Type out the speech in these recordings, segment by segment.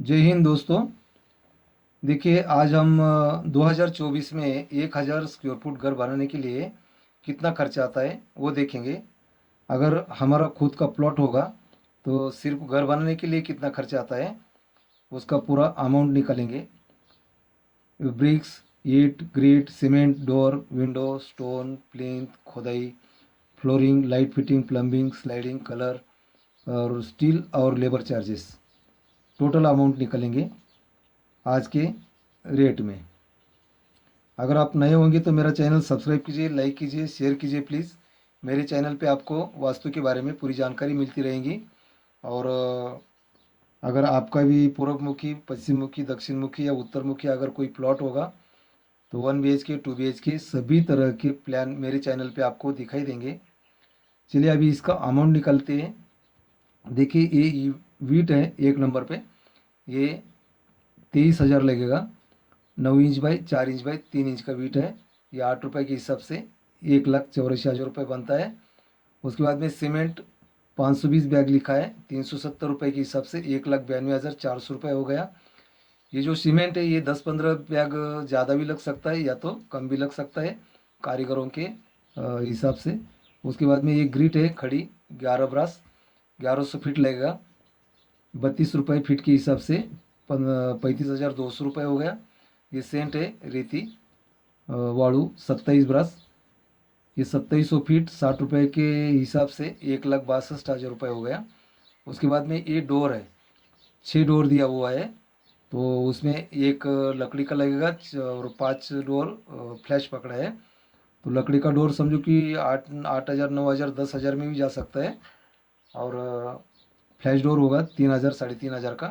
जय हिंद दोस्तों। देखिए आज हम 2024 में 1000 स्क्वायर फुट घर बनाने के लिए कितना खर्चा आता है वो देखेंगे। अगर हमारा खुद का प्लॉट होगा तो सिर्फ घर बनाने के लिए कितना खर्चा आता है उसका पूरा अमाउंट निकालेंगे। ब्रिक्स, ईंट, grit, cement, door, window, stone, plinth, खोदाई, flooring, light fitting, plumbing, sliding, colour और स्टील और लेबर चार्जेस, टोटल अमाउंट निकालेंगे आज के रेट में। अगर आप नए होंगे तो मेरा चैनल सब्सक्राइब कीजिए, लाइक कीजिए, शेयर कीजिए प्लीज़। मेरे चैनल पे आपको वास्तु के बारे में पूरी जानकारी मिलती रहेंगी। और अगर आपका भी पूर्व मुखी, पश्चिम मुखी, दक्षिण मुखी या उत्तर मुखी अगर कोई प्लॉट होगा तो 1 BHK, 2 BHK सभी तरह के प्लान मेरे चैनल पे आपको दिखाई देंगे। चलिए अभी इसका अमाउंट निकालते हैं। देखिए ये वीट है एक नंबर पे, ये 23,000 लगेगा। 9 inch by 4 inch by 3 inch का बीट है। ये 8 रुपये के हिसाब से 1,84,000 रुपये बनता है। उसके बाद में सीमेंट 520 बैग लिखा है, 370 रुपये के हिसाब से 1,92,400 रुपये हो गया। ये जो सीमेंट है ये 10-15 बैग ज़्यादा भी लग सकता है या तो कम भी लग सकता है कारीगरों के हिसाब से। उसके बाद में ये ग्रिट है खड़ी 11 ब्रास, 1100 फीट लगेगा। 32 रुपये फीट के हिसाब से 35,200 रुपये हो गया। ये सेंट है रेती वाड़ू 27 ब्रास, ये 2700 फीट 60 रुपये के हिसाब से 1,62,000 रुपये हो गया। उसके बाद में ये डोर है, 6 डोर दिया हुआ है। तो उसमें एक लकड़ी का लगेगा और 5 डोर फ्लैश पकड़ा है। तो लकड़ी का डोर समझो कि 8,000, 9,000, 10,000 में भी जा सकता है। और फ्लैश डोर होगा 3,000, 3,500 का।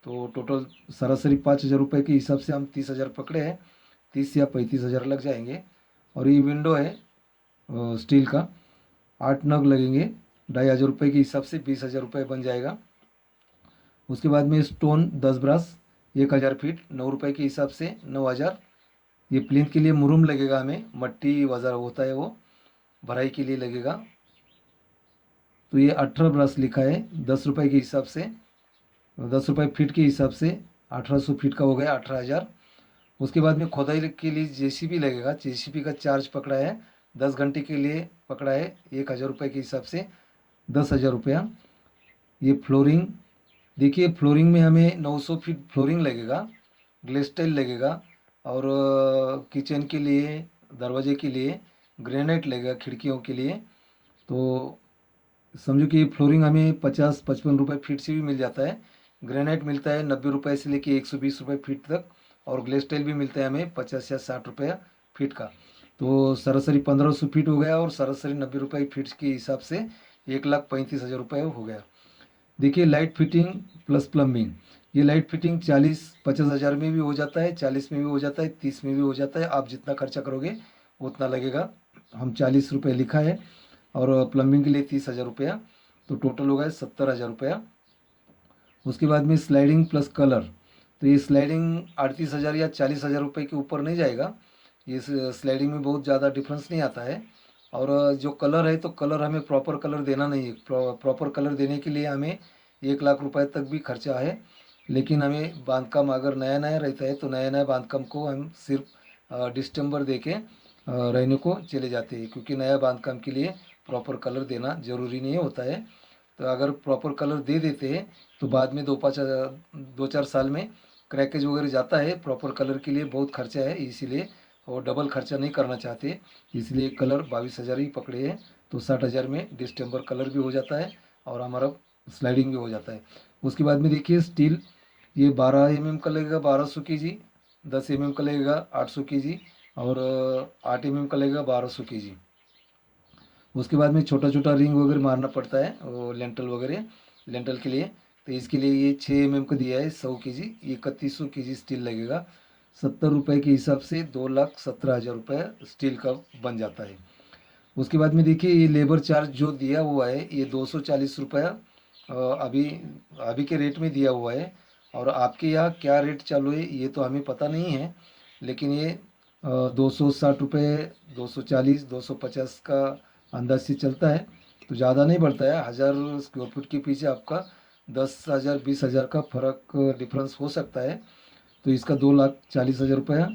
तो टोटल सरासरी 5,000 रुपये के हिसाब से हम 30,000 पकड़े हैं। 30 या 35,000 लग जाएंगे। और ये विंडो है स्टील का, 8 नग लगेंगे। 2,500 रुपये के हिसाब से 20,000 रुपये बन जाएगा। उसके बाद में स्टोन 10 ब्रास, 1,000 फीट 9 रुपये के हिसाब से 9,000। ये प्लिंथ के लिए मुरुम लगेगा, हमें मट्टी वजर होता है वो भराई के लिए लगेगा। तो ये 18 ब्रास लिखा है 10 रुपये के हिसाब से, 10 रुपये फीट के हिसाब से 1,800 फीट का हो गया 18,000। उसके बाद में खोदाई के लिए जेसीबी लगेगा, जेसीबी का चार्ज पकड़ा है 10 घंटे के लिए पकड़ा है 1,000 रुपये के हिसाब से 10,000 रुपया। ये फ्लोरिंग, देखिए फ्लोरिंग में हमें 900 फीट फ्लोरिंग लगेगा, ग्लेस टाइल लगेगा। और किचन के लिए, दरवाजे के लिए ग्रेनाइट लगेगा, खिड़कियों के लिए। तो समझो कि फ्लोरिंग हमें 50-55 रुपये फीट से भी मिल जाता है। ग्रेनाइट मिलता है 90 रुपये से लेके 120 रुपये फीट तक। और ग्लेस टाइल भी मिलता है हमें 50 या 60 रुपये फीट का। तो सरासरी 1,500 फीट हो गया और सरासरी 90 रुपये फीट के हिसाब से 1,35,000 रुपये हो गया। देखिए लाइट फिटिंग प्लस प्लम्बिंग, ये लाइट फिटिंग 40-50 हज़ार में भी हो जाता है, 40 में भी हो जाता है, 30 में भी हो जाता है। आप जितना खर्चा करोगे उतना लगेगा। हम 40 रुपये लिखा है और प्लम्बिंग के लिए 30,000 रुपया। तो टोटल हो गया 70,000 रुपया। उसके बाद में स्लाइडिंग प्लस कलर, तो ये स्लाइडिंग 38,000 या 40,000 रुपये के ऊपर नहीं जाएगा। ये स्लाइडिंग में बहुत ज़्यादा डिफरेंस नहीं आता है। और जो कलर है तो कलर हमें प्रॉपर कलर देना नहीं है। प्रॉपर कलर देने के लिए हमें 1,00,000 रुपये तक भी खर्चा है। लेकिन हमें बांधकाम अगर नया नया रहता है तो नया नया बांधकाम को हम सिर्फ डिस्टेम्बर दे के रहने को चले जाते हैं, क्योंकि नया बांधकाम के लिए प्रॉपर कलर देना ज़रूरी नहीं होता है। तो अगर प्रॉपर कलर दे देते हैं तो बाद में 2-4 साल में क्रैकेज वगैरह जाता है। प्रॉपर कलर के लिए बहुत खर्चा है, इसीलिए और डबल खर्चा नहीं करना चाहते, इसलिए कलर 22,000 ही पकड़े हैं। तो 60,000 में डिस्टेम्बर कलर भी हो जाता है और हमारा स्लाइडिंग भी हो जाता है। उसके बाद में देखिए स्टील, ये 12 mm का लगेगा 1,200 kg, 10 mm का लगेगा 800 kg और 8 mm का लगेगा 1,200 kg। उसके बाद में छोटा छोटा रिंग वगैरह मारना पड़ता है वो लेंटल वगैरह, लेंटल के लिए। तो इसके लिए ये 6 mm का दिया है 100 kg, 3,100 kg स्टील लगेगा। 70 रुपये के हिसाब से 2,17,000 रुपये स्टील का बन जाता है। उसके बाद में देखिए ये लेबर चार्ज जो दिया हुआ है ये 240 रुपया अभी अभी के रेट में दिया हुआ है। और आपके यहाँ क्या रेट चालू है ये तो हमें पता नहीं है, लेकिन ये 260 रुपये, 240, 250 का अंदाज से चलता है। तो ज़्यादा नहीं बढ़ता है, 1,000 स्क्वायर फुट के पीछे आपका 10,000 20,000 का फ़र्क डिफरेंस हो सकता है। तो इसका 2,40,000 रुपया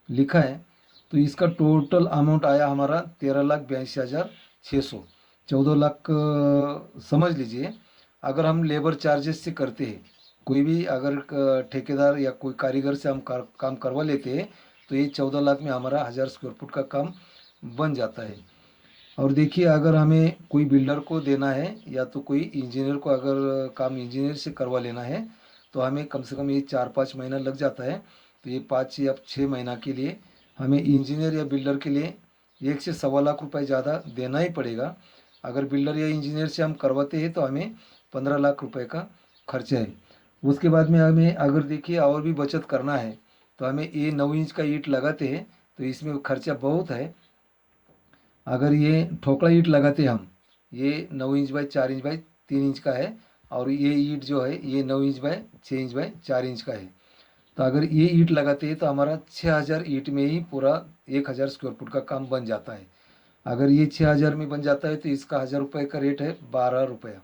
लिखा है। तो इसका टोटल अमाउंट आया हमारा 13,82,600, 14 लाख समझ लीजिए। अगर हम लेबर चार्जेस से करते हैं, कोई भी अगर ठेकेदार या कोई कारीगर से हम काम करवा लेते हैं, तो ये 14 लाख में हमारा 1,000 स्क्वायर फुट का काम बन जाता है। और देखिए, अगर हमें कोई बिल्डर को देना है या तो कोई इंजीनियर को अगर काम इंजीनियर से करवा लेना है, तो हमें कम से कम ये 4-5 महीना लग जाता है। तो ये 5 या 6 महीना के लिए हमें इंजीनियर या बिल्डर के लिए 1 से 1.25 लाख रुपए ज़्यादा देना ही पड़ेगा। अगर बिल्डर या इंजीनियर से हम करवाते हैं तो हमें 15 लाख रुपए का खर्चा है। उसके बाद में हमें अगर देखिए और भी बचत करना है, तो हमें ये 9 इंच का ईंट लगाते हैं, तो इसमें खर्चा बहुत है। अगर ये ठोकला ईंट लगाते हम, ये 9 inch by 4 inch by 3 inch का है, और ये ईंट जो है ये 9 inch by 6 inch by 4 inch का है। तो अगर ये ईंट लगाते हैं तो हमारा 6,000 ईंट में ही पूरा 1,000 स्क्वायर फुट का काम बन जाता है। अगर ये 6,000 में बन जाता है तो इसका 1,000 रुपये का रेट है 12 रुपया।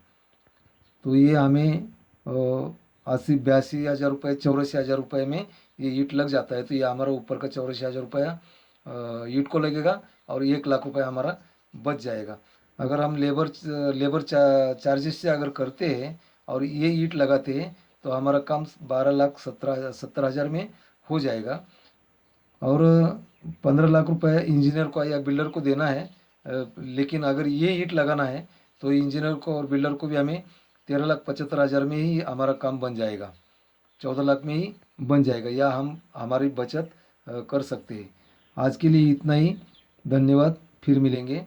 तो ये हमें 80-82 हज़ार रुपये 84 हज़ार रुपये में ये ईंट लग जाता है। तो ये हमारा ऊपर का 84 हज़ार रुपया ईंट को लगेगा, और 1 लाख रुपये हमारा बच जाएगा। अगर हम लेबर चार्जेस से अगर करते हैं और ये ईंट लगाते हैं, तो हमारा काम 12,70,000 में हो जाएगा। और 15 लाख रुपए इंजीनियर को या बिल्डर को देना है। लेकिन अगर ये ईंट लगाना है तो इंजीनियर को और बिल्डर को भी हमें 13,75,000 में ही हमारा काम बन जाएगा, 14 लाख में ही बन जाएगा, या हम हमारी बचत कर सकते हैं। आज के लिए इतना ही। धन्यवाद, फिर मिलेंगे।